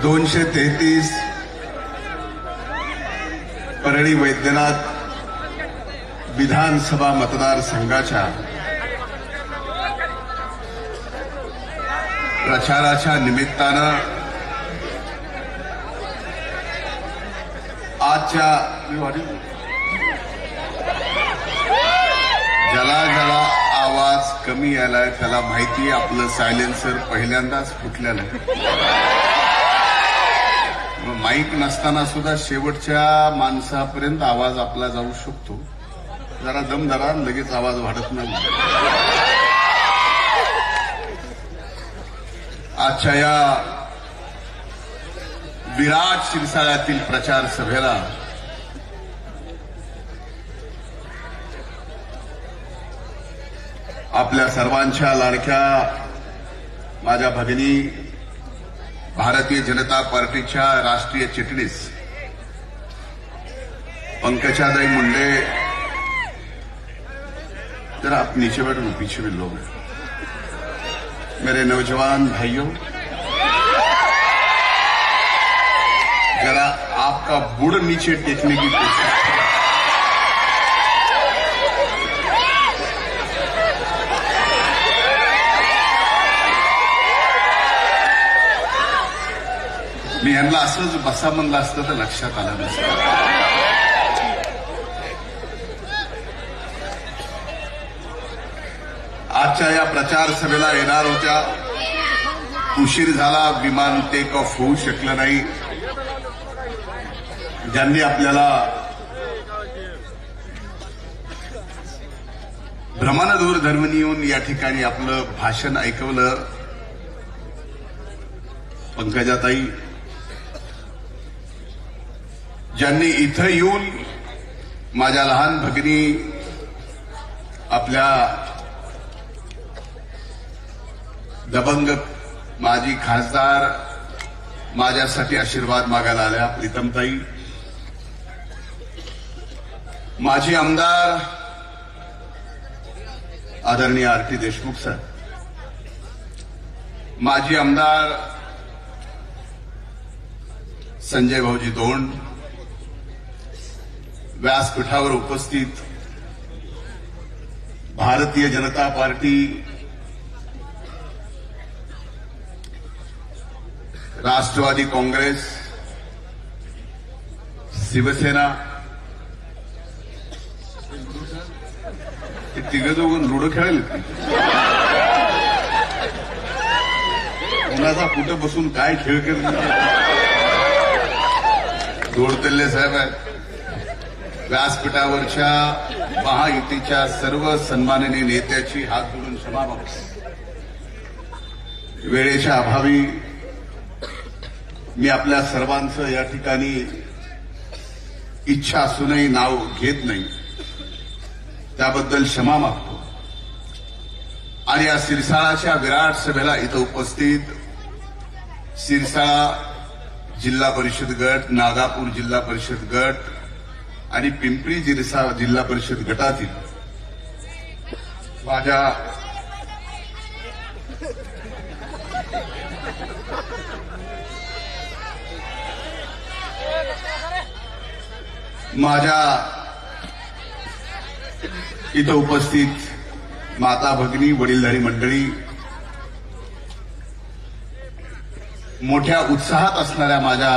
233 परळी वैद्यनाथ विधानसभा मतदारसंघाच्या प्रचाराच्या निमित्तानं आजच्या ज्याला आवाज कमी आलाय त्याला माहिती आपलं सायलेन्सर पहिल्यांदाच फुटलेलं माईक नसताना सुद्धा शेवटच्या माणसापर्यंत आवाज आपला जाऊ शकतो. जरा दम धरा, लगेच आवाज वाढत नाही. आजच्या या विराट शिरसाळ्यातील प्रचार सभेला आपल्या सर्वांच्या लाडक्या माझ्या भगिनी भारतीय जनता पार्टीच्या राष्ट्रीय चिटणीस पंकजाताई मुंडे, जरा आप नीचे बैठो, पीछे भी लोग हैं. मेरे नौजवान भाइयों, जरा आपका बुड़ नीचे टेकने की कोशिश करें. मी यांना असंच बसा म्हणलं असतं तर लक्षात आलं नसतं. आजच्या या प्रचार सभेला येणार होत्या, उशीर झाला, विमान टेक ऑफ होऊ शकलं नाही. ज्यांनी आपल्याला भ्रमणदूरध्वनीवरून या ठिकाणी आपलं भाषण ऐकवलं, पंकजाताई, ज्यांनी इथं येऊन माझ्या लहान भगिनी आपल्या दबंग माजी खासदार माझ्यासाठी आशीर्वाद मागायला आल्या, प्रीतमताई, माजी आमदार आदरणीय आरती देशमुख सर, माजी आमदार संजय भाऊजी दोंड, व्यासपीठावर उपस्थित भारतीय जनता पार्टी, राष्ट्रवादी काँग्रेस, शिवसेना, हे तिघं दोघं लुडो खेळेल. कुणाचा कुठं बसून काय खेळ केला. दोडतल्ले साहेब आहेत. व्यासपीठावरच्या महायुतीच्या सर्व सन्माननीय नेत्याची हात जोडून क्षमा मागतो. वेळेच्या अभावी मी आपल्या सर्वांचं या ठिकाणी इच्छा असूनही नाव घेत नाही, त्याबद्दल क्षमा मागतो. आणि या सिरसाळाच्या विराट सभेला इथं उपस्थित सिरसाळा जिल्हा परिषद गट, नागापूर जिल्हा परिषद गट आणि पिंपरी जिल्हा परिषद गटातील माझ्या इथं उपस्थित माता भगिनी, वडीलधारी मंडळी, मोठ्या उत्साहात असणाऱ्या माझ्या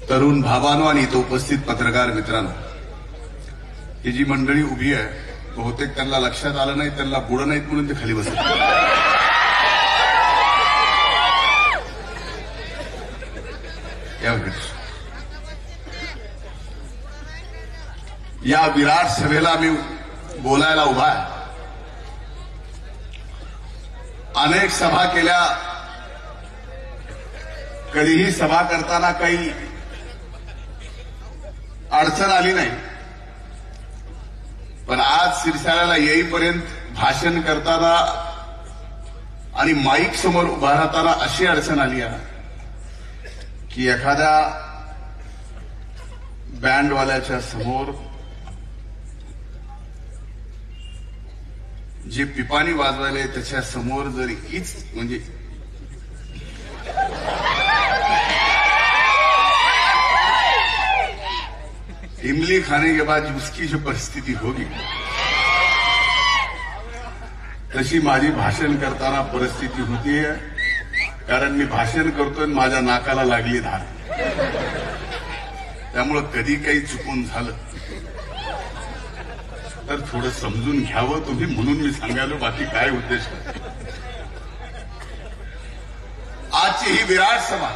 तरुण भावांनो आणि इथं उपस्थित पत्रकार मित्रांनो, ही जी मंडळी उभी आहे, बहुतेक त्यांना लक्षात आलं नाही, त्यांना बुडं नाहीत म्हणून ते खाली बसत. या विराट सभेला मी बोलायला उभा आहे. अनेक सभा केल्या, कधीही सभा करताना काही अडचण आली नाही, पण आज सिरसाळ्याला येईपर्यंत भाषण करताना आणि माईक समोर उभा राहताना अशी अडचण आली आहे की एखाद्या बँडवाल्याच्या समोर जे पिपाणी वाजवायले त्याच्या समोर जर हीच म्हणजे इमली खाने के बाद उसकी जो परिस्थिती होगी तशी माझी भाषण करताना परिस्थिती होतीये, कारण मी भाषण करतोय माझ्या नाकाला लागली धार. त्यामुळं कधी काही चुकून झालं तर थोडं समजून घ्यावं तुम्ही, म्हणून मी सांगायलो, बाकी काय उद्देश. आजची ही विराट सभा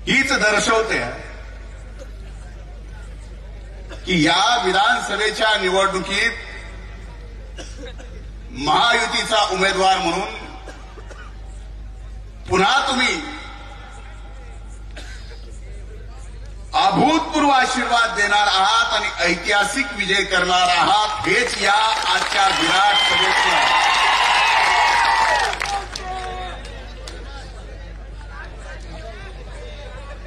हीच दर्शवते की या विधानसभेच्या निवडणुकीत महायुतीचा उमेदवार म्हणून पुन्हा तुम्ही अभूतपूर्व आशीर्वाद देणार आहात आणि ऐतिहासिक विजय करणार आहात. हेच या आजच्या विराट सभेचं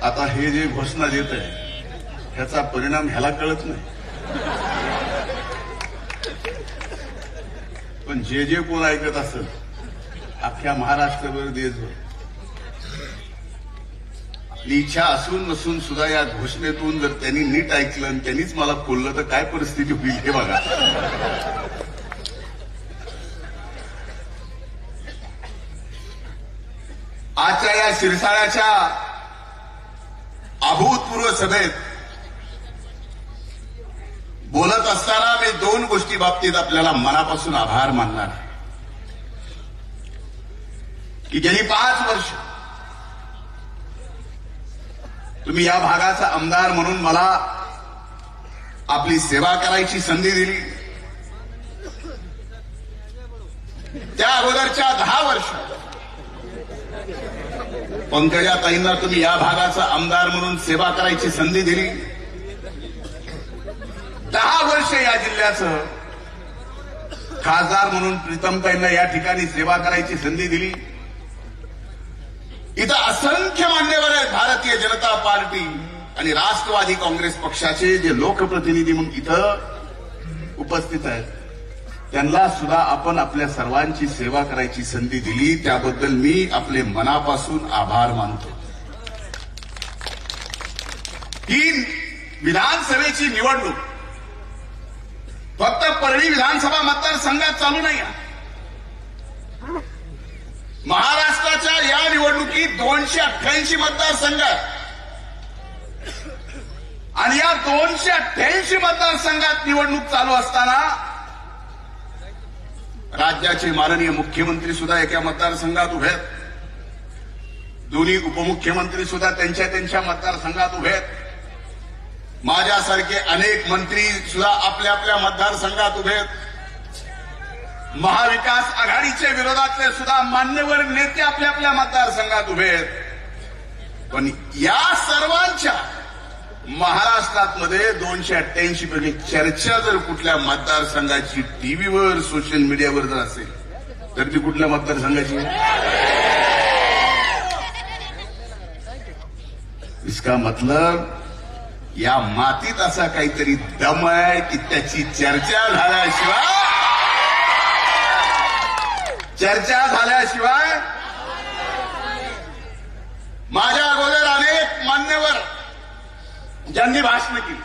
आता हे जे घोषणा देत आहे ह्याचा परिणाम ह्याला कळत नाही, पण जे कोण ऐकत असेल अख्ख्या महाराष्ट्रभर देशभर आपली इच्छा असून नसून सुद्धा या घोषणेतून जर त्यांनी नीट ऐकलं आणि त्यांनीच मला बोललं तर काय परिस्थिती होईल हे बघा. आजच्या या शिरसाळ्याच्या अभूतपूर्व सभेत बोलत असताना मी दोन गोष्टी बाबतीत आपल्याला मनापासून आभार मानणार आहे की गेली 5 वर्ष तुम्ही या भागाचा आमदार म्हणून मला आपली सेवा करायची संधी दिली. त्या अगोदरच्या 10 वर्ष पंकजाताईंना तुम्ही या भागाचा आमदार म्हणून सेवा करायची संधी दिली. 10 वर्ष या जिल्ह्याचं खासदार म्हणून प्रीतमताईंना या ठिकाणी सेवा करायची संधी दिली. इथं असंख्य मान्यवर आहेत भारतीय जनता पार्टी आणि राष्ट्रवादी काँग्रेस पक्षाचे जे लोकप्रतिनिधी म्हणून इथं उपस्थित आहेत, त्यांना सुद्धा आपण आपल्या सर्वांची सेवा करायची संधी दिली. त्याबद्दल मी आपले मनापासून आभार मानतो. ही विधानसभेची निवडणूक फक्त परळी विधानसभा मतदारसंघात चालू नाही. महाराष्ट्राच्या या निवडणुकीत 288 मतदारसंघ आणि या 288 मतदारसंघात निवडणूक चालू असताना राज्याचे माननीय मुख्यमंत्री सुद्धा एका मतदारसंघात उभे आहेत. दोन्ही उपमुख्यमंत्री सुद्धा त्यांच्या मतदारसंघात उभे आहेत. माझ्यासारखे अनेक मंत्री सुद्धा आपल्या आपल्या मतदारसंघात उभे आहेत. महाविकास आघाडीच्या विरोधातले सुद्धा मान्यवर नेते आपल्या आपल्या मतदारसंघात उभे आहेत. पण या सर्वांच्या महाराष्ट्रामध्ये 288 पैकी चर्चा जर कुठल्या मतदारसंघाची टीव्हीवर सोशल मीडियावर जर असेल तर ती कुठल्या मतदारसंघाची आहे? इसका मतलब या मातीत असा काहीतरी दम आहे की त्याची चर्चा झाल्याशिवाय माझ्या अगोदर अनेक मान्यवर ज्यांनी भाषण केली,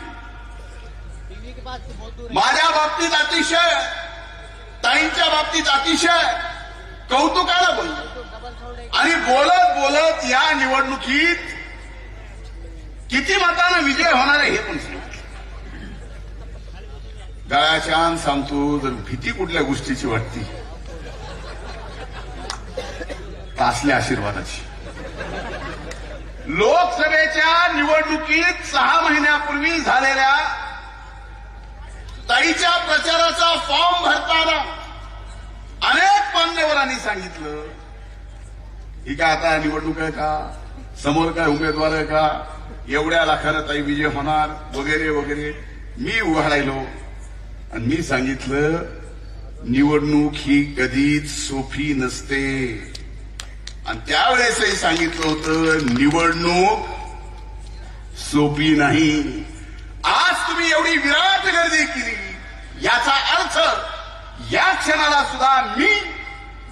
माझ्या बाबतीत अतिशय, ताईंच्या बाबतीत अतिशय कौतुकानं बोलले आणि बोलत बोलत या निवडणुकीत किती मतानं विजय होणार आहे हे पण सांगितलं. गळ्याच्यान सांगतो, जर भीती कुठल्या गोष्टीची वाटती असल्या आशीर्वादाची. लोकसभेच्या निवडणुकीत 6 महिन्यापूर्वी झालेल्या ताईच्या प्रचाराचा फॉर्म भरताना अनेक मान्यवरांनी सांगितलं ही काय आता निवडणूक आहे का, समोर काय उमेदवार आहे का, एवढ्या लाखानं ताई विजय होणार वगैरे वगैरे. मी उभा राहिलो आणि मी सांगितलं निवडणूक ही कधीच सोपी नसते. आणि त्यावेळेसही सांगितलं होतं निवडणूक सोपी नाही. आज तुम्ही एवढी विराट गर्दी केली, याचा अर्थ या क्षणाला सुद्धा मी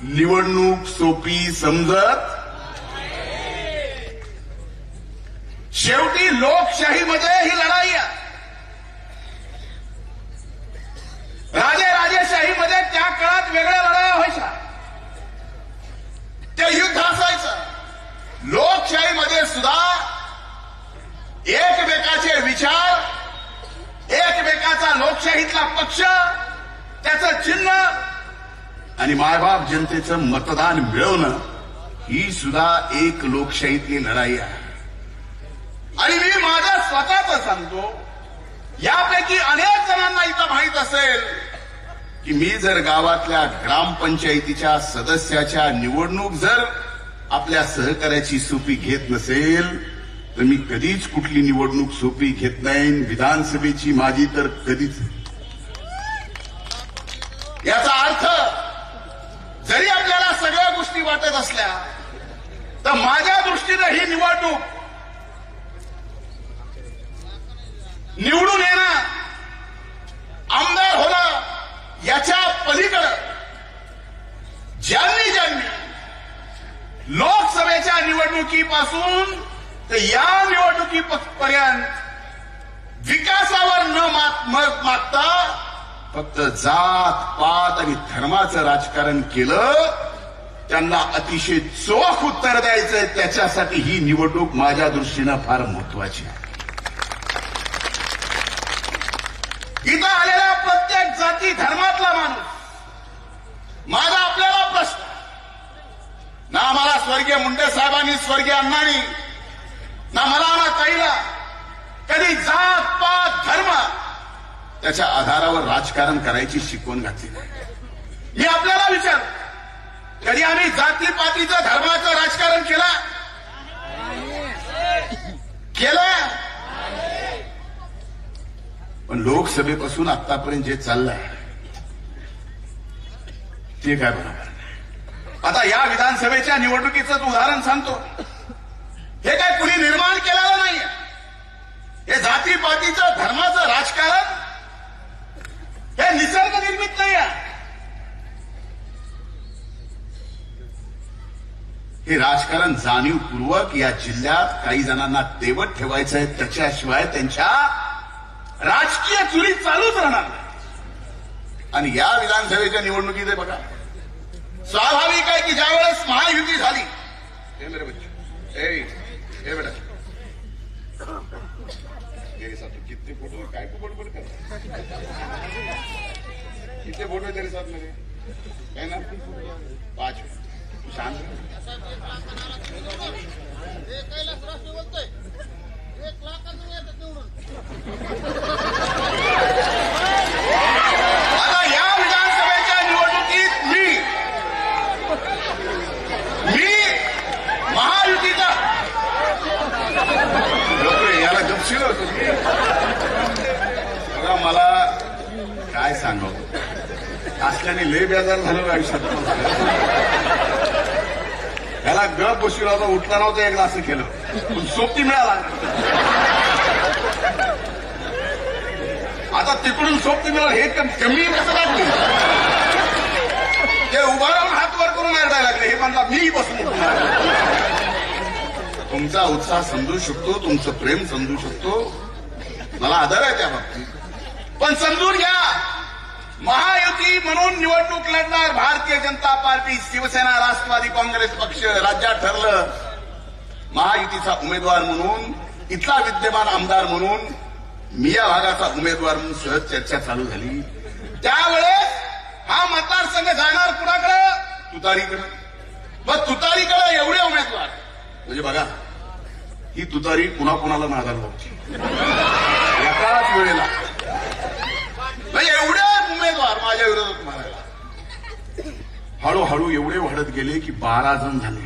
निवडणूक सोपी समजत. शेवटी लोकशाहीमध्ये ही लढाई आहे. राजेशाहीमध्ये त्या काळात वेगळ्या लढाया व्हायच्या, ते युद्ध असायचं. लोकशाहीमध्ये सुद्धा एकमेकाचे विचार, एकमेकाचा लोकशाहीतला पक्ष, त्याचं चिन्ह आणि मायबाप जनतेचं मतदान मिळवणं ही सुद्धा एक लोकशाहीतली लढाई आहे. आणि मी माझ्या स्वतःच सांगतो, यापैकी अनेक जणांना इथं माहीत असेल की मी जर गावातल्या ग्रामपंचायतीच्या सदस्याच्या निवडणूक जर आपल्या सहकार्याची सोपी घेत नसेल तर मी कधीच कुठली निवडणूक सोपी घेत नाही. विधानसभेची माझी तर कधीच. याचा अर्थ जरी आपल्याला सगळ्या गोष्टी वाटत असल्या तर माझ्या दृष्टीनं ही निवडणूक निवडून येणं, आमदार होणं याच्या पलीकडे ज्यांनी लोकसभेच्या निवडणुकीपासून तर या निवडणुकीपर्यंत विकासावर न मागता फक्त जात पात आणि धर्माचं राजकारण केलं, त्यांना अतिशय चोख उत्तर द्यायचंय. त्याच्यासाठी ही निवडणूक माझ्या दृष्टीनं फार महत्वाची आहे. इथं आलेला प्रत्येक जाती धर्मातला माणूस, माझा आपल्याला प्रश्न ना आम्हाला स्वर्गीय मुंडे साहेबांनी, स्वर्गीय अण्णांनी, ना मला ना ताईला कधी जात पात धर्म त्याच्या आधारावर राजकारण करायची शिकवण घातली नाही. मी आपल्याला विचार, कधी आम्ही जातीपातीचं धर्माचं राजकारण केलं? पण लोकसभेपासून आतापर्यंत जे चाललंय ते काय बरोबर नाही. आता या विधानसभेच्या निवडणुकीचं उदाहरण सांगतो. हे काय कुणी निर्माण केलेलं नाहीये. हे जातीपातीचं धर्माचं राजकारण हे निसर्ग निर्मित नाही आहे. हे राजकारण जाणीवपूर्वक या जिल्ह्यात काही जणांना तेवत ठेवायचं आहे. त्याच्याशिवाय त्यांच्या राजकीय चुरी चालूच राहणार नाही. आणि या विधानसभेच्या निवडणुकीत बघा, स्वाभाविक आहे की ज्यावेळेस महायुती झाली, बेटा कितने फोटो काय फोटो कितने फोटो तेरे साथ मेरे है ना? 5 शांत. बोलतोय 1 लाखातून येतात निवडून. आता या विधानसभेच्या निवडणुकीत मी महायुतीचा याला गपशील होतो. बघा मला काय सांगावं, असल्याने लय बेजार झालं आयुष्यात. याला गप बसू होता, उठला नव्हता, एकदा असं केलं पण सोबती मिळाला. आता तिकडून सोबती मिळालं हे कमी कसं लागली. ते उभा राहून हात वर करून मारायला लागले. हे म्हणला मी बसून उठणार. तुमचा उत्साह समजू शकतो, तुमचं प्रेम समजू शकतो, मला आदर आहे त्या बाबतीत. पण समजून घ्या, महायुती म्हणून निवडणूक लढणार भारतीय जनता पार्टी, शिवसेना, राष्ट्रवादी काँग्रेस पक्ष. राज्यात ठरलं महायुतीचा उमेदवार म्हणून, इथला विद्यमान आमदार म्हणून, मी या भागाचा उमेदवार म्हणून सहज चर्चा चालू झाली. त्यावेळेस हा मतदारसंघ जाणार कुणाकडे? तुतारीकडे. मग तुतारीकडे एवढे उमेदवार म्हणजे बघा, ही तुतारी कुणाकुणाला नादाला होती एकाच वेळेला. म्हणजे एवढे उमेदवार माझ्या विरोधात मारायला. हळूहळू एवढे वाढत गेले की 12 जण झाले,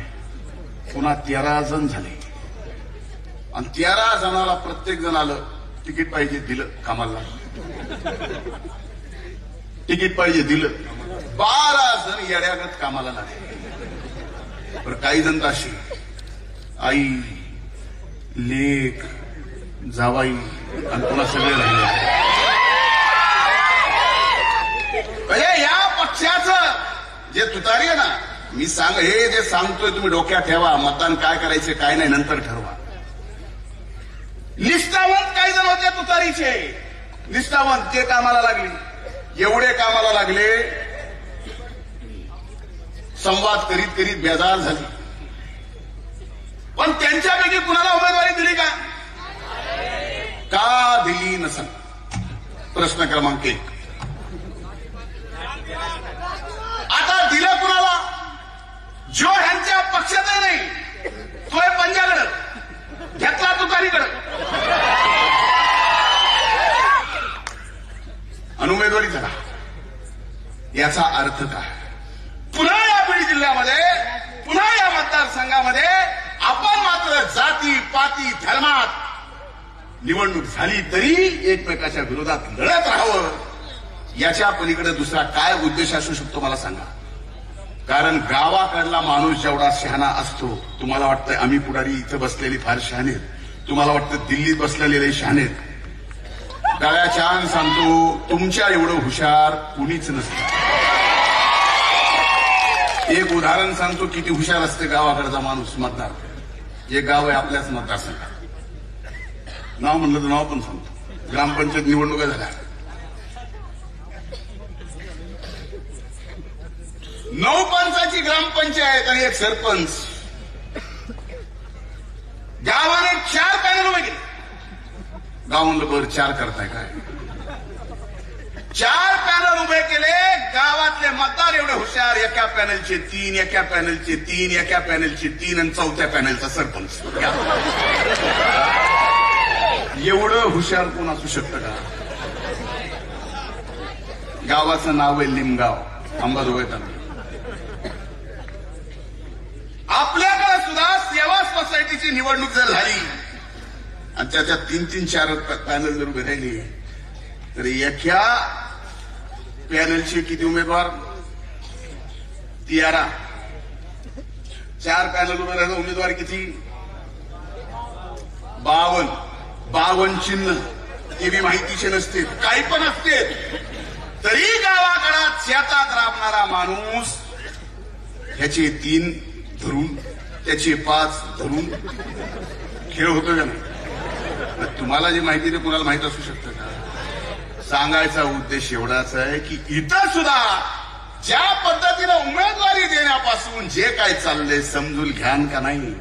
पुन्हा 13 जण झाले. आणि 13 जणाला प्रत्येक जण आलं तिकीट पाहिजे, दिलं कामाला. तिकीट पाहिजे, दिलं. 12 जण येड्यागत कामाला लागले. पण काही जण अशी आई, लेक, जावाई आणि पुन्हा सगळे राहिले. म्हणजे या पक्षाचं जे तुतारी आहे ना, मी हे जे सांगतोय तुम्ही डोक्यात ठेवा. मतदान काय करायचे काय नाही नंतर ठरवा. निष्ठावंत काही जण होते तुतारीचे, निष्ठावंत ते कामाला लागले. एवढे कामाला लागले, संवाद करीत करीत बेजार झाले. पण त्यांच्यापैकी कुणाला उमेदवारी दिली का दिली नसेल? प्रश्न क्रमांक 1. आता दिलं कुणाला? जो ह्यांच्या पक्षातही नाही तोय पंजाकडं घेतला तुतारीकडं आणि उमेदवारी झाला. याचा अर्थ काय? पुन्हा या बीड जिल्ह्यामध्ये, पुन्हा या मतदारसंघामध्ये आपण मात्र जाती पाती धर्मात निवडणूक झाली तरी एकमेकाच्या विरोधात लढत राहावं. याच्या पलीकडे दुसरा काय उद्देश असू शकतो मला सांगा? कारण गावाकडला माणूस जेवढा शहाणा असतो, तुम्हाला वाटतं आम्ही पुढारी इथं बसलेली फार शहाणेत, तुम्हाला वाटतं दिल्लीत बसलेले शहाणेत. गळ्याच्यान सांगतो, तुमच्या एवढं हुशार कुणीच नसतं. एक उदाहरण सांगतो किती हुशार असते गावाकडचा माणूस. मतदार एक गाव आहे आपल्याच मतदारसंघात, नाव म्हणलं तर नाव पण सांगतो. ग्रामपंचायत निवडणुका झाल्या, 9 पंचाची ग्रामपंचायत आणि एक सरपंच. गावाने 4 पॅनल उभे केले. गाव म्हणलं बरं 4 करताय काय? 4 पॅनल उभे केले. गावातले मतदार एवढे हुशार, एका पॅनलचे 3, एका पॅनलचे 3, एका पॅनलचे 3 आणि 4थ्या पॅनलचा सरपंच. एवढं हुशार कोण असू शकतं का? गावाचं नाव आहे लिमगाव, अंबाजोगाई तालुका. आपल्याकडे सुद्धा सेवा सोसायटीची निवडणूक जर झाली आणि त्याच्यात 3-3, 4 पॅनल जर उभे राहिली तर एका पॅनलचे किती उमेदवार? 13. 4 पॅनल उभे राहिलं, उमेदवार किती? 52 चिन्ह. ते बी माहितीचे नसते, काही पण असते. तरी गावाकडे शेतात राबणारा माणूस ह्याचे 3 धरून, त्याचे 5 धरून खेळ होतो का नाही? तुम्हाला जे माहिती ते कुणाला माहित असू शकतं का? सांगायचा उद्देश एवढाच आहे की इथं सुद्धा ज्या पद्धतीनं उमेदवारी देण्यापासून जे काय चाललंय समजून घ्यान का नाही?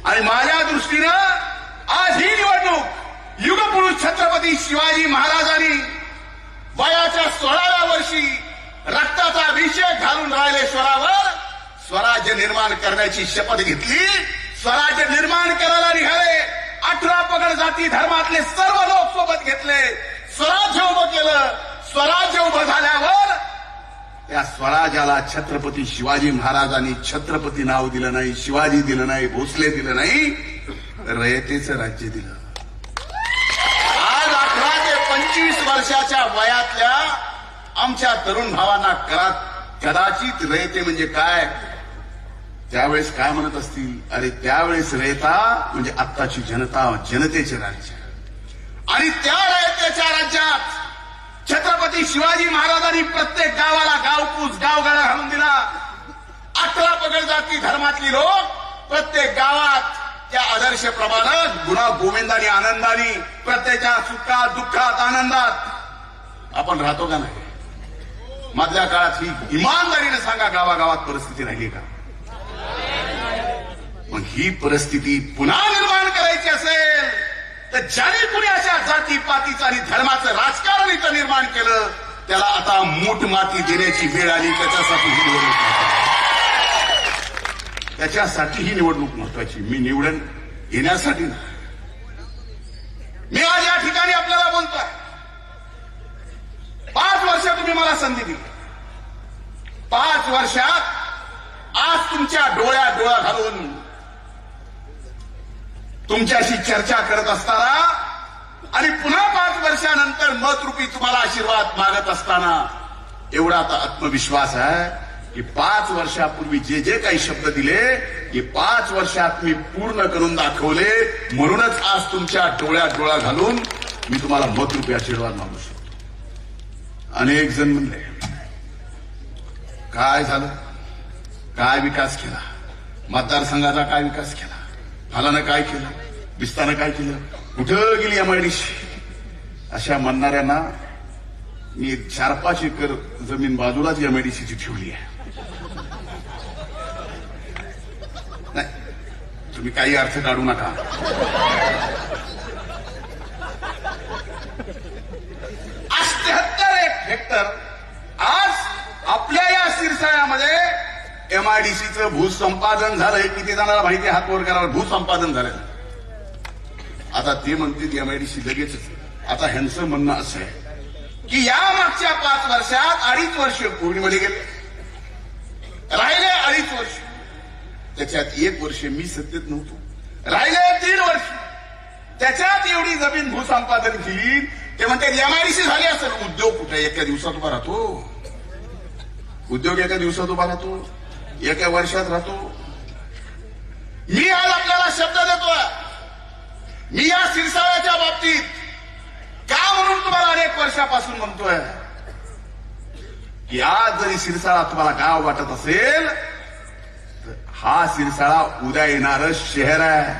आणि माझ्या दृष्टीनं आज ही निवडणूक युगपुरुष छत्रपती शिवाजी महाराजांनी वयाच्या 16व्या वर्षी रक्ताचा अभिषेक घालून रायलेश्वरावर स्वराज्य निर्माण करण्याची शपथ घेतली. स्वराज्य निर्माण करायला निघाले. 18 पगड जाती धर्मातले सर्व लोक सोबत घेतले. स्वराज्य उभं केलं. स्वराज्य उभं झाल्यावर त्या स्वराज्याला छत्रपती शिवाजी महाराजांनी छत्रपती नाव दिलं नाही, शिवाजी दिलं नाही, भोसले दिलं नाही, रयतेचं राज्य दिलं. आज 18 ते 25 वर्षाच्या वयातल्या आमच्या तरुण भावांना कदाचित रयते म्हणजे काय त्यावेळेस काय म्हणत असतील? अरे त्यावेळेस रयता म्हणजे आत्ताची जनता, जनतेचे राज्य. आणि त्या रयतेच्या राज्यात छत्रपती शिवाजी महाराजांनी प्रत्येक गावाला गावपूस, गावगाडा घालून दिला. 18 पगड जाती धर्मातली लोक प्रत्येक गावात त्या आदर्शप्रमाणे गुणा गोविंदानी आनंदानी प्रत्येका सुखात दुःखात आनंदात आपण राहतो का नाही? मधल्या काळात ही इमानदारीने सांगा गावागावात परिस्थिती राहिली का? मग ही परिस्थिती पुन्हा निर्माण करायची असेल तर ज्याने कुणी अशा जाती पातीचं आणि धर्माचं राजकारण इथं निर्माण केलं त्याला आता मूठ माती देण्याची वेळ आली. त्याच्यासाठी ही निवडणूक महत्वाची. मी निवडून येण्यासाठी नाही. मी आज या ठिकाणी आपल्याला बोलतोय. 5 वर्ष तुम्ही मला संधी दिली. 5 वर्षात आज तुमच्या डोळ्यात डोळा घालून तुमच्याशी चर्चा करत असताना आणि पुन्हा 5 वर्षानंतर मतरूपी तुम्हाला आशीर्वाद मागत असताना एवढा आता आत्मविश्वास आहे की 5 वर्षापूर्वी जे जे काही शब्द दिले हे 5 वर्षात मी पूर्ण करून दाखवले. म्हणूनच आज तुमच्या डोळ्यात डोळा घालून मी तुम्हाला मतरूपी आशीर्वाद मागू शकतो. अनेक जण म्हणले काय झालं? काय विकास केला, मतदारसंघाचा काय विकास केला, फलानं काय केलं, बिस्तानं काय केलं, कुठं गेली एमआयडीसी, अशा म्हणणाऱ्यांना मी 4-5 एकर जमीन बाजूलाच एमआयडीसीची ठेवली आहे. नाही, तुम्ही काही अर्थ काढू नका. 78 हेक्टर आज आपल्या या सिरसाळ्यामध्ये एमआयडीसीचं भूसंपादन झालंय. किती जणांना माहिती, हात वर करा, भूसंपादन झालंय. आता ते म्हणते एमआयडीसी लगेच. आता ह्यांचं म्हणणं असं आहे की या मागच्या 5 वर्षात 2.5 वर्ष पूर्णीमध्ये गेले, राहिले 2.5 वर्ष, त्याच्यात 1 वर्ष मी सत्तेत नव्हतो, राहिले 3 वर्ष, त्याच्यात एवढी जमीन भूसंपादन केली. ते म्हणते एमआयडीसी झाली असेल. उद्योग कुठे एका दिवसात उभा राहतो? उद्योग एका दिवसात उभा राहतो, एका वर्षात राहतो. मी आज आपल्याला शब्द देतोय, मी या सिरसाळ्याच्या बाबतीत का म्हणून तुम्हाला अनेक वर्षापासून म्हणतोय की आज जरी सिरसाळा तुम्हाला गाव वाटत असेल तर हा सिरसाळा उद्या येणारं शहर आहे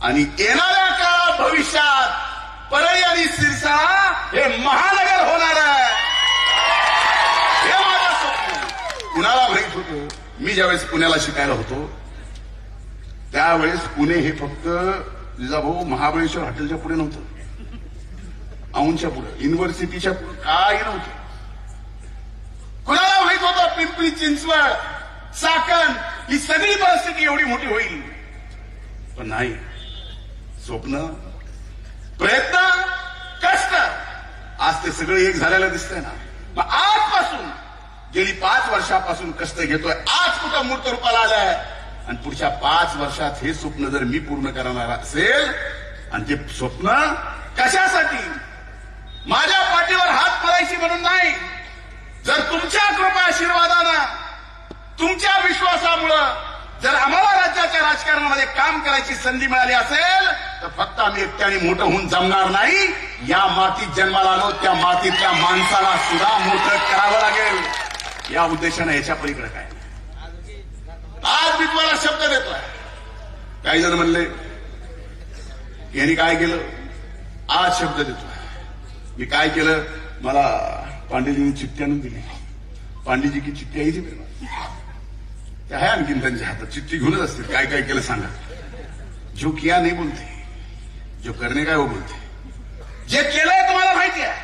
आणि येणाऱ्या काळात भविष्यात परळी आणि सिरसाळा हे महानगर होणार आहे. हे माझं स्वप्न. कुणाला माहित होतं? मी ज्यावेळेस पुण्याला शिकायला होतो त्यावेळेस पुणे हे फक्त जिजाभाऊ महाबळेश्वर हॉटेलच्या पुढे नव्हतं, औंधच्या पुढे, युनिव्हर्सिटीच्या पुढे काही नव्हतं. कुणाला माहित होतं पिंपरी चिंचवड, चाकण ही सगळी परिस्थिती एवढी मोठी होईल? पण नाही. स्वप्न, प्रयत्न, कष्ट, आज ते सगळं एक झालेलं दिसतंय ना. मग आजपासून गेली 5 वर्षापासून कष्ट घेतोय, आज कुठं मूर्त रूपाला आलाय आणि पुढच्या 5 वर्षात हे स्वप्न जर मी पूर्ण करणार असेल, आणि ते स्वप्न कशासाठी? माझ्या पाठीवर हात मारायची म्हणून नाही. जर तुमच्या कृपा आशीर्वादानं, तुमच्या विश्वासामुळं जर आम्हाला राज्याच्या राजकारणामध्ये काम करायची संधी मिळाली असेल तर फक्त आम्ही एकट्याने मोठं होऊन जमणार नाही. या मातीत जन्माला आलो, त्या मातीतल्या माणसाला सुद्धा मोठं करावं लागेल. या उद्देशानं याच्या पलीकडे काय? आज मी तुम्हाला शब्द देतोय. काही जण म्हणले यांनी काय केलं, आज शब्द देतोय. मी काय केलं? मला पांडेजींनी चिठ्ठी आणून दिली. पांडेजी की चिठ्ठी आहे ती ते आहे आणखीन त्यांच्या हातात, चिठ्ठी घेऊनच असते. काय काय केलं सांगा. जो किया नाही बोलते, जो करणे काय वो बोलते. जे केलंय तुम्हाला माहिती आहे,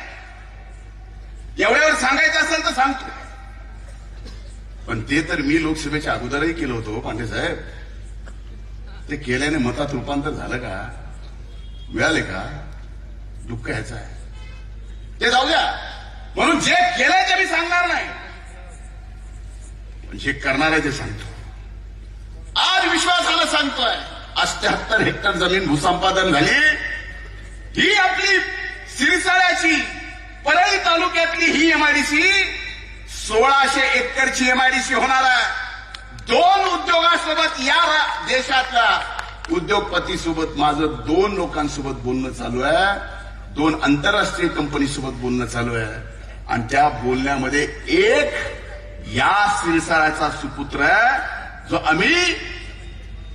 एवढ्यावर सांगायचं असेल तर सांगतो. पण ते तर मी लोकसभेच्या अगोदरही केलं होतं पांडे साहेब. ते केल्याने मतात रूपांतर झालं का? मिळाले का? दुःख ह्याचं आहे. ते जाऊ द्या. म्हणून जे केलंय ते मी सांगणार नाही, पण जे करणार आहे ते सांगतो. आज विश्वासानं सांगतोय, 78 हेक्टर जमीन भूसंपादन झाली. ही आपली सिरसाळ्याची, परळी तालुक्यातली ही एमआयडीसी 1600 एकरची एमआयडीसी होणार आहे. 2 उद्योगासोबत, या देशातल्या उद्योगपतीसोबत माझं 2 लोकांसोबत बोलणं चालू आहे. 2 आंतरराष्ट्रीय कंपनीसोबत बोलणं चालू आहे. आणि त्या बोलण्यामध्ये एक या सिरसाळ्याचा सुपुत्र आहे, जो आम्ही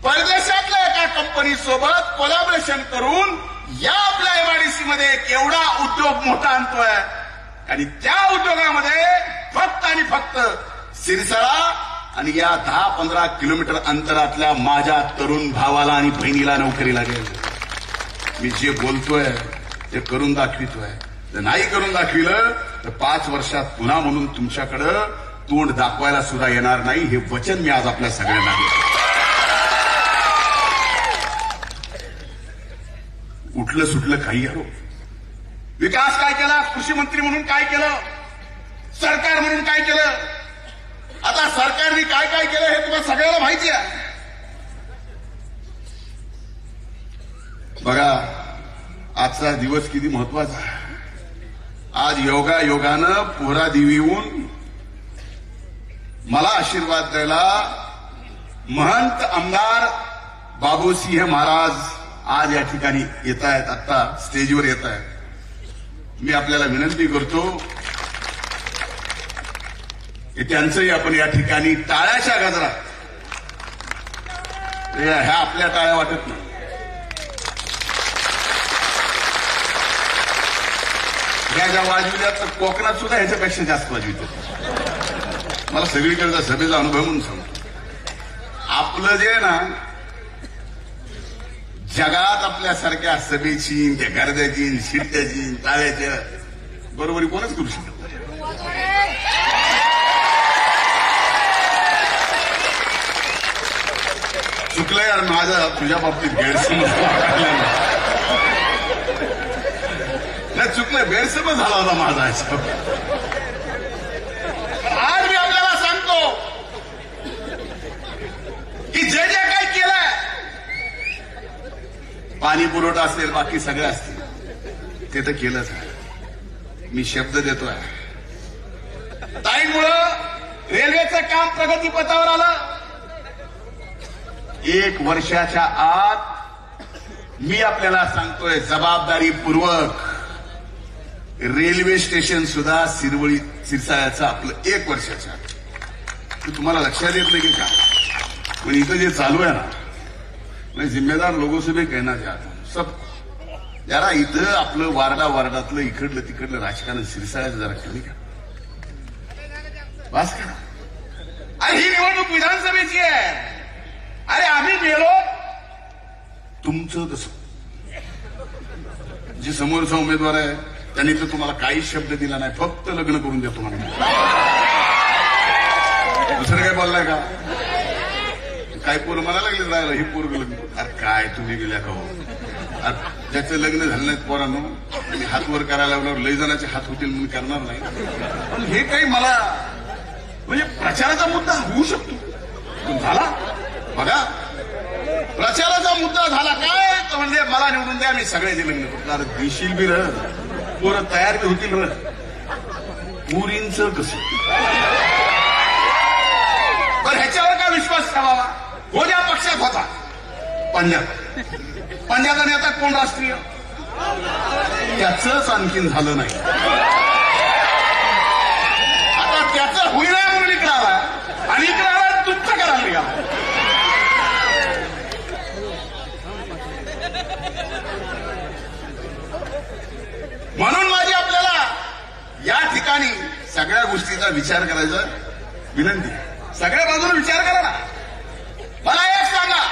परदेशातल्या एका कंपनीसोबत कोलॅबोरेशन करून या आपल्या एमआयडीसी मध्ये एक एवढा उद्योग मोठा आणतोय. आणि त्या उद्योगामध्ये फक्त आणि फक्त सिरसाळा आणि या 10-15 किलोमीटर अंतरातल्या माझ्या तरुण भावाला आणि बहिणीला नोकरी लागेल. मी जे बोलतोय ते करून दाखवितोय. जर नाही करून दाखविलं तर 5 वर्षात पुन्हा म्हणून तुमच्याकडं तोंड दाखवायला सुद्धा येणार नाही. हे वचन मी आज आपल्या सगळ्यांना देतो. उठलं सुटलं काही आरोप. विकास काय केला? कृषी मंत्री म्हणून काय केलं? सरकार म्हणून काय केलं? आता सरकारने काय काय केलं हे तुम्हाला सगळ्याला माहिती आहे. बघा, आजचा दिवस किती महत्वाचा आहे. आज योगायोगानं पोहरा देवी येऊन मला आशीर्वाद द्यायला महंत आमदार बाबूसिंह महाराज आज या ठिकाणी येत आहेत, आता स्टेजवर येत आहेत. मी आपल्याला विनंती करतो त्यांचंही आपण या ठिकाणी टाळ्याच्या गजरात, ह्या आपल्या टाळ्या वाटत नाही, ह्या ज्या वाजविल्या तर कोकणात सुद्धा ह्याच्यापेक्षा जास्त वाजवितात. मला सगळीकडचा सभेचा अनुभव म्हणून सांगतो. आपलं जे ना जगात आपल्यासारख्या सभेची, त्या गर्द्याची, शिट्ट्याची, टाळ्याच्या बरोबरी कोणच करू शकत. चुकलंय यार माझा तुझ्या बाबतीत गैरसमज नाही, चुकलंय, गैरसमज झाला होता माझा. आज मी आपल्याला सांगतो की जे जे काही केलंय, पाणी पुरवठा असेल, बाकी सगळं असतील, ते तर केलंच आहे. मी शब्द देतोय, ताईंमुळं रेल्वेचं काम प्रगतीपथावर आलं. 1 वर्षाच्या आत मी आपल्याला सांगतोय जबाबदारीपूर्वक रेल्वे स्टेशन सुद्धा सिरसाळ्याचं आपलं 1 वर्षाच्या आत. तुम्हाला लक्षात येत नाही की का? पण इथं जे चालू आहे ना, मैं जिम्मेदार लोगों से भी कहना चाहता हूं, सब जरा इथं आपलं वार्डातलं इकडलं तिकडलं राजकारण सिरसाळ्याचं जरा कमी करा, बस करा. अरे ही निवडणूक विधानसभेची आहे. अरे आम्ही गेलो, तुमचं कसं, जे समोरचा उमेदवार आहे त्यांनी तर तुम्हाला काहीच शब्द दिला नाही, फक्त लग्न करून देतो म्हणून. दुसरं काय बोललाय का? काय पोरं म्हणायला लागले जायला, हे पोरग लग्न. अरे काय तुम्ही गेल्या का हो? ज्याचं लग्न झालं नाहीत पोरांनो, आणि हात वर करायला लागल्यावर लय जणांचे हात होतील म्हणून करणार नाही. पण हे काही मला म्हणजे प्रचाराचा मुद्दा होऊ शकतो, झाला बघा, प्रचाराचा मुद्दा झाला काय तर म्हणजे मला निवडून द्या, मी सगळ्याचे लग्न करणार. देशील बी र, पोरं तयार बी होतील र. पुरींचं कसं? पण ह्याच्यावर का विश्वास ठेवावा? हो ज्या पक्षात होता पंजाबचा नेता कोण राष्ट्रीय, त्याचंच आणखीन झालं नाही. आता त्याचं होईना म्हणून इकडे आला, आणि इकडे आला तुमचं करायला निघाला. म्हणून माझी आपल्याला या ठिकाणी सगळ्या गोष्टीचा विचार करायचा विनंती. सगळ्या बाजूने विचार करा ना. मला एक सांगा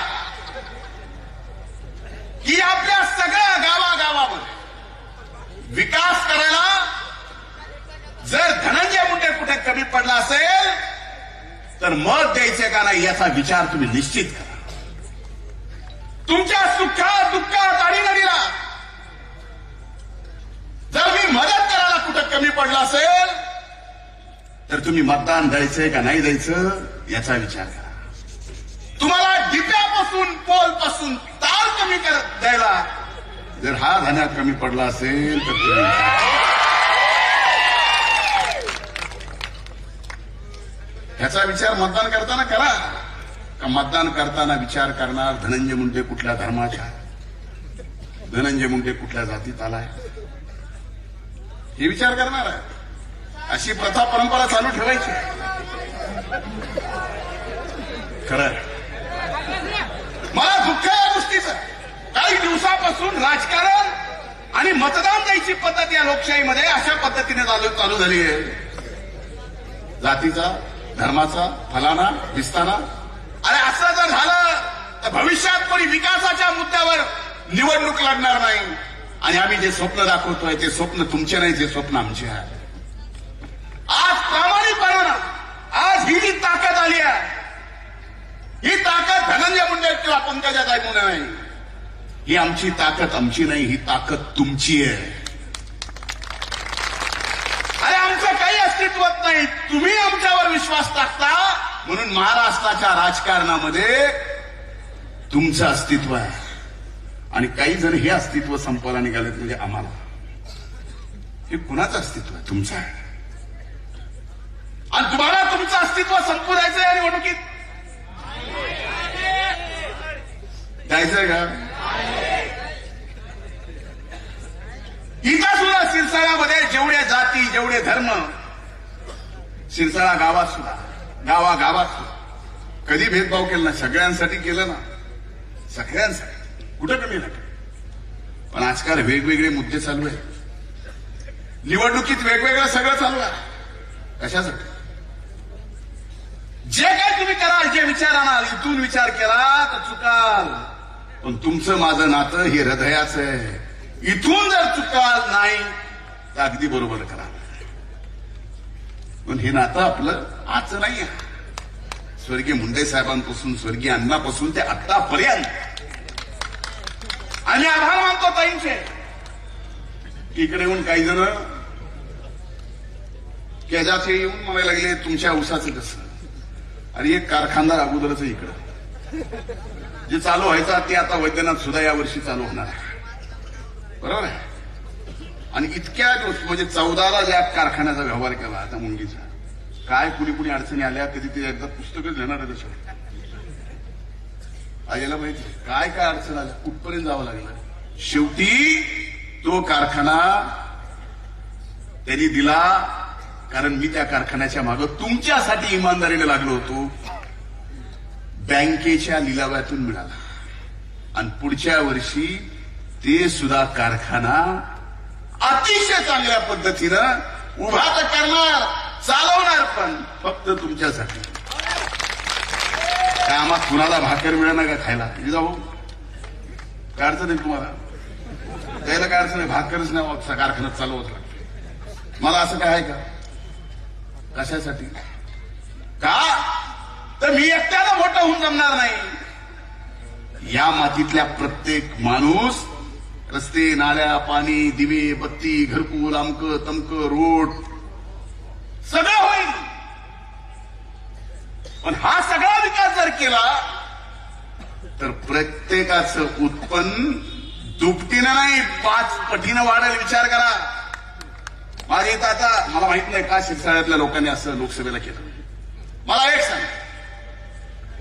की आपल्या सगळ्या गावागावामध्ये विकास करायला जर धनंजय मुंडे कुठे कमी पडला असेल तर मत द्यायचे का नाही याचा विचार तुम्ही निश्चित करा. तुमच्या सुखात दुःखात अडीनडीला जर मी मदत करायला कुठं कमी पडला असेल तर तुम्ही मतदान द्यायचंय का नाही द्यायचं याचा विचार करा. तुम्हाला डिप्यापासून पोलपासून तार कमी करत द्यायला जर हा धान्यात कमी पडला असेल तर तुम्ही ह्याचा विचार मतदान करताना करा. का मतदान करताना विचार करणार धनंजय मुंडे कुठल्या धर्माचा, धनंजय मुंडे कुठल्या जातीत आलाय, हे विचार करणार आहे. अशी प्रथा परंपरा चालू ठेवायची. खरं मला दुःख आहे या गोष्टीचं. काही दिवसापासून राजकारण आणि मतदान द्यायची पद्धत या लोकशाहीमध्ये अशा पद्धतीने चालू झाली आहे. जातीचा, धर्माचा, फलाना, विस्ताना. अरे असं जर झालं तर भविष्यात कोणी विकासाच्या मुद्द्यावर निवडणूक लढणार नाही. आणि आम्ही जे स्वप्न दाखवतोय ते स्वप्न तुमचे नाही, ते स्वप्न आमचे आहे. आज प्रामाणिकपणानं आज ही जी ताकद आली आहे, ही ताकद धनंजय मुंडे किंवा पंकजाताई मुंडे नाही, ही आमची ताकद आमची नाही, ही ताकद तुमची आहे. अरे आमचं काही अस्तित्वच नाही, तुम्ही आमच्यावर विश्वास टाकता म्हणून महाराष्ट्राच्या राजकारणामध्ये तुमचं अस्तित्व आहे. आणि काही जण हे अस्तित्व संपवायला निघालेत म्हणजे आम्हाला. हे कुणाचं अस्तित्व आहे? तुमचं आहे. आणि तुम्हाला तुमचं अस्तित्व संपू द्यायचंय या निवडणुकीत? द्यायचंय का? इथं सुद्धा सिरसाळ्यामध्ये जेवढे जाती, जेवढे धर्म, शिरसाळा गावात सुद्धा, गावागावात सुद्धा कधी भेदभाव केला ना, सगळ्यांसाठी केलं ना, सगळ्यांसाठी, कुठं कमी नाही. पण आजकाल वेगवेगळे मुद्दे चालू आहेत, निवडणुकीत वेगवेगळं सगळं चालू आहे. कशासाठी? जे काय तुम्ही कराल, जे विचार आणाल, इथून विचार केला तर चुकाल. पण तुमचं माझं नातं हे हृदयाचं आहे. इथून जर चुकाल नाही तर अगदी बरोबर करा. पण हे नातं आपलं आजचं नाही आहे. स्वर्गीय मुंडे साहेबांपासून, स्वर्गीय अण्णापासून ते आतापर्यंत आम्ही आभार मानतो ताईंचे. इकडे येऊन काही जण केजाचे येऊन म्हणायला लागले तुमच्या ऊसाचं कसं, आणि एक कारखानदार अगोदरच इकडं जे चालू व्हायचा ते आता वैद्यनाथ सुद्धा यावर्षी चालू होणार आहे, बरोबर आहे. आणि इतक्या दिवस म्हणजे 14ला ज्या कारखान्याचा व्यवहार केला आता मुंगीचा, काय कुणी कुणी अडचणी आल्या, कधी ते एकदा पुस्तकच लिहिणार आहे त्याच्यावर. आईला माहिती काय काय अडचण आल्या, कुठपर्यंत जावं लागलं. शेवटी तो कारखाना त्यांनी दिला, कारण मी त्या कारखान्याच्या मागं तुमच्यासाठी इमानदारीने लागलो होतो. बँकेच्या लिलाव्यातून मिळाला आणि पुढच्या वर्षी ते सुद्धा कारखाना अतिशय चांगल्या पद्धतीनं उभा तर करणार, चालवणार, पण फक्त तुमच्यासाठी. काय आम्हाला कुणाला भाकर मिळणार का खायला? जाऊ काय अडचण नाही तुम्हाला, त्याला काय अडचण नाही, भाकरच नाही कारखान्यात चालवत लागते. मला असं काय आहे का? कशासाठी? का तर मी एकट्याला मोठं होऊन जमणार नाही. या मातीतल्या प्रत्येक माणूस रस्ते, नाल्या, पाणी, दिवे, बत्ती, घरकुल, अमकं तमकं, रोड सगळं होईल. पण हा सगळा विकास जर केला तर प्रत्येकाचं उत्पन्न दुपटीनं नाही 5 पटीनं वाढेल. विचार करा. माझ्या इथं आता मला माहित नाही का शिरसाळ्यातल्या लोकांनी असं लोकसभेला केलं. मला एक सांग,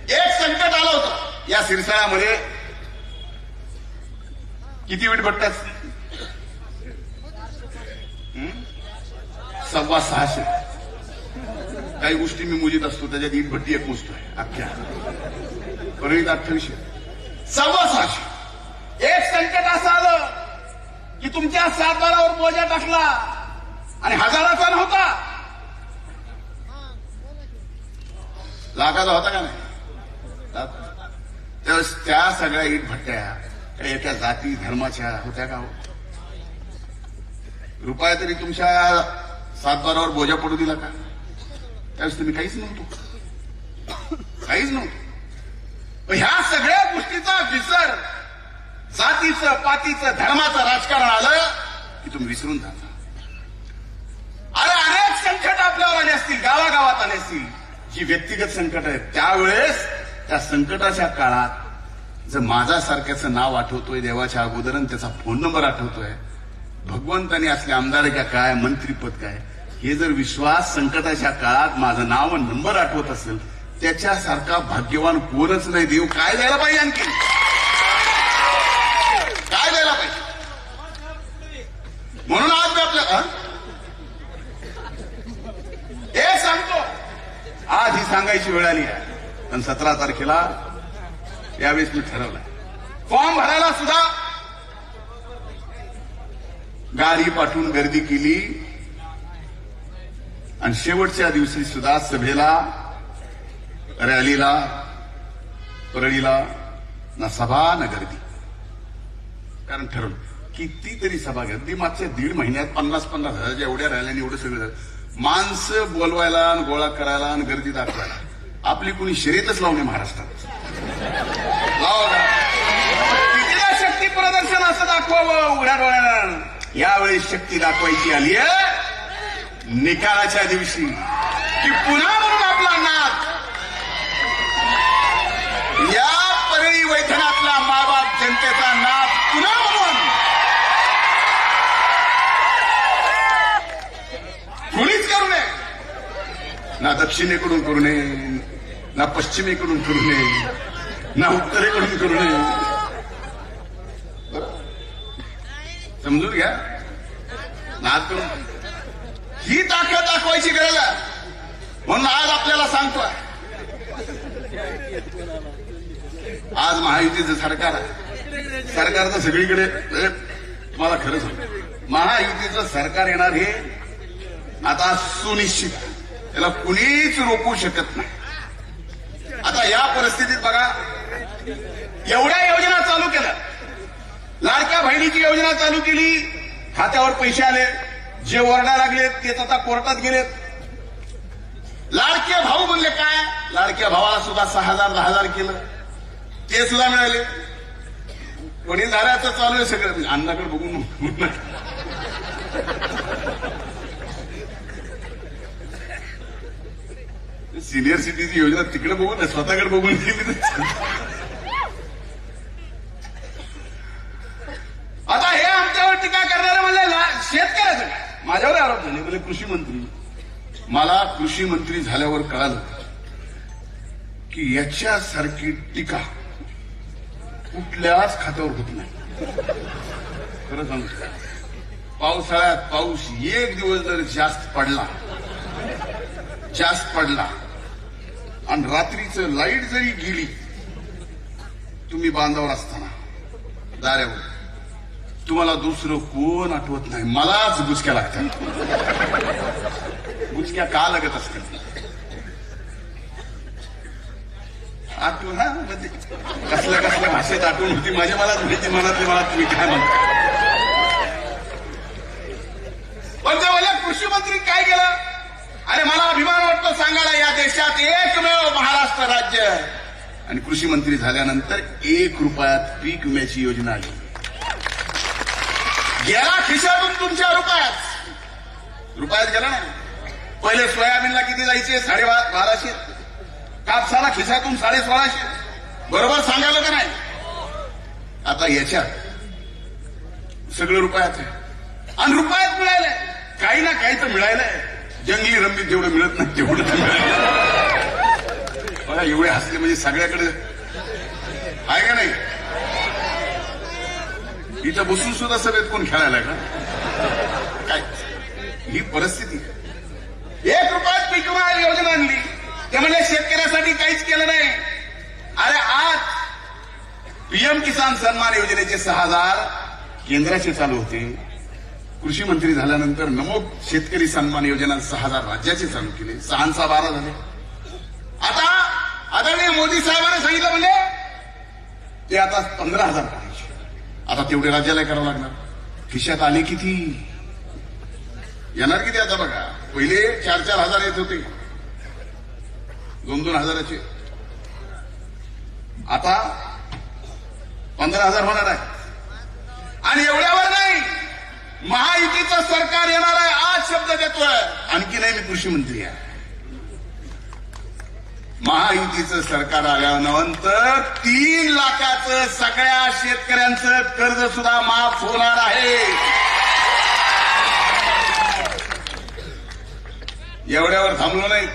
एक संकट आलं होतं या शिरसाळ्यामध्ये. किती वीट भट्ट्या? 650. काही गोष्टी मी मोजीत असतो, त्याच्यात ईट भट्टी एक मोजतोय अख्ख्या परळीत 2800, 650. एक संकट असं आलं की तुमच्या 7-12वर बोजा टाकला आणि हजाराचा नव्हता, लाखाचा होता का नाही? त्यावेळेस त्या सगळ्या ईट भट्ट्या एका जाती धर्माच्या होत्या का? रुपया तरी तुमच्या 7-12वर बोजा पडू दिला का? त्यावेळेस तुम्ही काहीच नव्हतो, काहीच नव्हतं. ह्या सगळ्या गोष्टीचा विसर, जातीचं, पातीचं, धर्माचं राजकारण आलं की तुम्ही विसरून जाता. अरे अनेक संकट आपल्यावर आले असतील, गावागावात आले असतील, जी व्यक्तिगत संकट आहेत. त्यावेळेस त्या संकटाच्या काळात जर माझ्यासारख्याचं नाव आठवतोय देवाच्या अगोदर आणि त्याचा फोन नंबर आठवतोय, भगवंतानी असले आमदार का काय, मंत्रीपद काय, हे जर विश्वास संकटाच्या काळात माझं नाव आणि नंबर आठवत असेल, त्याच्यासारखा भाग्यवान कोणच नाही. देव काय द्यायला पाहिजे, आणखी काय द्यायला पाहिजे? म्हणून आज मी आपल्या हे सांगतो, आज ही सांगायची वेळ आली आहे. आणि 17 तारखेला यावेळेस मी ठरवलंय, फॉर्म भरायला सुद्धा गाडी पाठवून गर्दी केली आणि शेवटच्या दिवशी सुद्धा सभेला, रॅलीला, परळीला ना सभा ना गर्दी. कारण ठरवलं कितीतरी सभा गर्दी मागच्या 1.5 महिन्यात 50-50 हजारच्या एवढ्या रॅल्याने एवढं सगळं झालं. माणसं बोलवायला आणि गोळा करायला आणि गर्दी दाखवायला आपली कुणी शर्यतच लावणे महाराष्ट्रात. कितीदा शक्ती प्रदर्शन असं दाखवावं उघड्या डोळ्यानं. यावेळी शक्ती दाखवायची आली आहे निकालाच्या दिवशी, की पुन्हा म्हणून आपला नाद या परळी वैधनातला मायबाप जनतेचा नाद पुन्हा म्हणून कुणीच करू नये. ना दक्षिणेकडून करू नये, ना पश्चिमेकडून करू नये, ना उत्तरेकडून करू नये. समजून घ्या. नाद करून ही ताकद दाखवायची गरज आहे. म्हणून आज आपल्याला सांगतोय, आज महायुतीचं सरकार आहे. सरकारचं सगळीकडे मला खरं सांग, महायुतीचं सरकार येणार हे आता सुनिश्चित आहे. त्याला कुणीच रोखू शकत नाही. आता या परिस्थितीत बघा, एवढ्या योजना चालू केल्या, लाडक्या बहिणीची योजना चालू केली, खात्यावर पैसे आले, जे ओरडा लागले तेच आता कोर्टात गेलेत. लाडके भाऊ म्हणले काय, लाडक्या भावाला सुद्धा 6,000 10,000 केलं, ते सुद्धा मिळाले. वडीलधाऱ्याचं चालू आहे सगळं, अन्नाकडे बघून सिनियर सिटीची योजना तिकडे बघून स्वतःकडे बघून केली. आता हे आमच्यावर टीका करणारे म्हणले शेतकऱ्याचं काय, माझ्यावर आरोप झाले. म्हणजे कृषी मंत्री, मला कृषी मंत्री झाल्यावर कळालं की याच्यासारखी टीका कुठल्याच खात्यावर होत नाही. खरं सांगतो, पावसाळ्यात पाऊस एक दिवस जर जास्त पडला आणि रात्रीचं लाईट जरी गेली, तुम्ही बांधावर असताना दाऱ्यावर, तुम्हाला दुसरं कोण आठवत नाही, मलाच बुचक्या लागतात. बुचक्या का लागत असतात आठवण, हा म्हणजे कसल्या भाषेत आठवण होती माझ्या, मलाच माहिती, मनातले मला तुम्ही काय म्हणता. पण तेव्हा कृषी मंत्री काय केलं, अरे मला अभिमान वाटतो सांगायला, या देशात एकमेव महाराष्ट्र राज्य आहे. आणि कृषी मंत्री झाल्यानंतर 1 रुपयात पीक विम्याची योजना आली. गेला खिशातून तुमच्या रुपयात गेला ना. पहिले सोयाबीनला किती जायचे, 1250, कापसाला खिशातून 1650, बरोबर सांगायला का नाही. आता याच्यात सगळं रुपयात आहे आणि रुपयात मिळालंय, काही ना काही तर मिळालंय. जंगली रंबीत जेवढं मिळत नाही तेवढं तर मिळालं. बघा एवढे हसले म्हणजे सगळ्याकडे आहे का नाही. इथं बसून सुद्धा सगळ्यात कोण खेळायला का काय, ही परिस्थिती. 1 रुपयात पीक विमा योजना आणली, ते म्हणजे शेतकऱ्यासाठी काहीच केलं नाही. अरे आज पीएम किसान सन्मान योजनेचे 6,000 केंद्राचे चालू होते. कृषी मंत्री झाल्यानंतर नमो शेतकरी सन्मान योजना 6,000 राज्याचे चालू केले, 6 12 झाले. आता आदरणीय मोदी साहेबांनी सांगितलं म्हणजे ते आता 15,000 करायचे. आता तेवढे राज्याला करावं लागणार. खिशात आले किती, येणार किती आता बघा. पहिले 4-4 हजार येत होते, 2-2 हजाराचे, आता 15,000 होणार आहे. आणि एवढ्यावर नाही, महायुतीचं सरकार येणार आहे, आज शब्द देतोय. आणखी नाही, मी कृषी मंत्री आहे. महायुतीचं सरकार आल्यानंतर 3 लाखाचं सगळ्या शेतकऱ्यांचं कर्ज सुद्धा माफ होणार आहे. एवढ्यावर थांबलो नाही,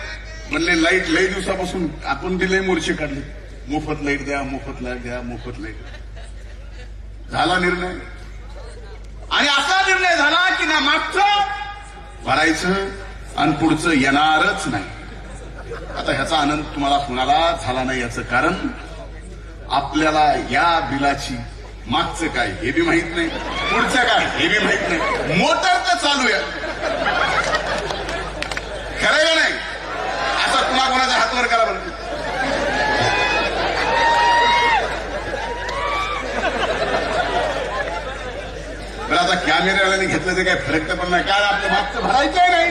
म्हणले लाईट लई दिवसापासून आपण बी लई मोर्चे काढले, मोफत लाईट द्या, मोफत लाईट द्या, मोफत लाईट. झाला निर्णय, आणि असा निर्णय झाला की ना मागचं भरायचं आणि पुढचं येणारच नाही. आता ह्याचा आनंद तुम्हाला कुणाला झाला नाही, याचं कारण आपल्याला या बिलाची मागचं काय हे बी माहित नाही, पुढचं काय हे बी माहित नाही. मोटर तर चालू आहे, खरं का नाही. असं कुणाच्या हातवर करा बरं. बरं आता कॅमेऱ्यावाल्याने घेतलं ते काय फरक तर पण नाही, काय आपलं मागचं भरायचंय नाही,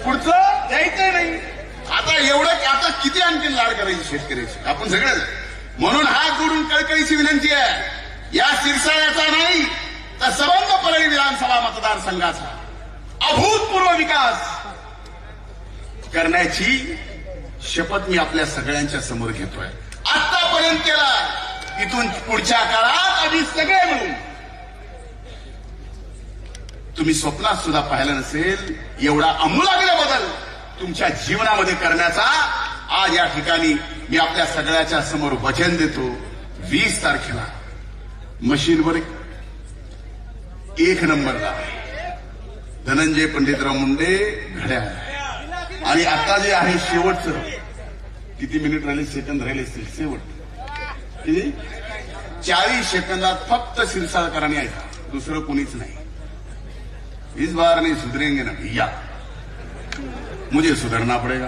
पुढचं द्यायचंय नाही. आता एवढं, आता किती आणखी लाड करायची शेतकऱ्याची आपण सगळं. म्हणून हात जोडून कळकळीची विनंती आहे, या सिरसाळ्याचा नाही तर सबंध परळी विधानसभा मतदारसंघाचा अभूतपूर्व विकास करण्याची शपथ मी आपल्या सगळ्यांच्या समोर घेतोय. आतापर्यंत केला, इथून पुढच्या काळात आम्ही सगळे मिळून, तुम्ही स्वप्नात सुद्धा पाहिलं नसेल एवढा आमूलाग्र बदल तुमच्या जीवनामध्ये करण्याचा आज या ठिकाणी मी आपल्या सगळ्याच्या समोर वचन देतो. 20 तारखेला मशीनवर 1 नंबरला धनंजय पंडितराव मुंडे घड्याळ, आणि आता जे आहे शेवटचं, किती मिनिट राहिले, सेकंद राहिले असतील, शेवट किती, 40 सेकंदात फक्त शिरसाळकरांनी ऐका, दुसरं कोणीच नाही. इस बार नहीं सुधरेंगे ना भैया, मुझे सुधरना पड़ेगा.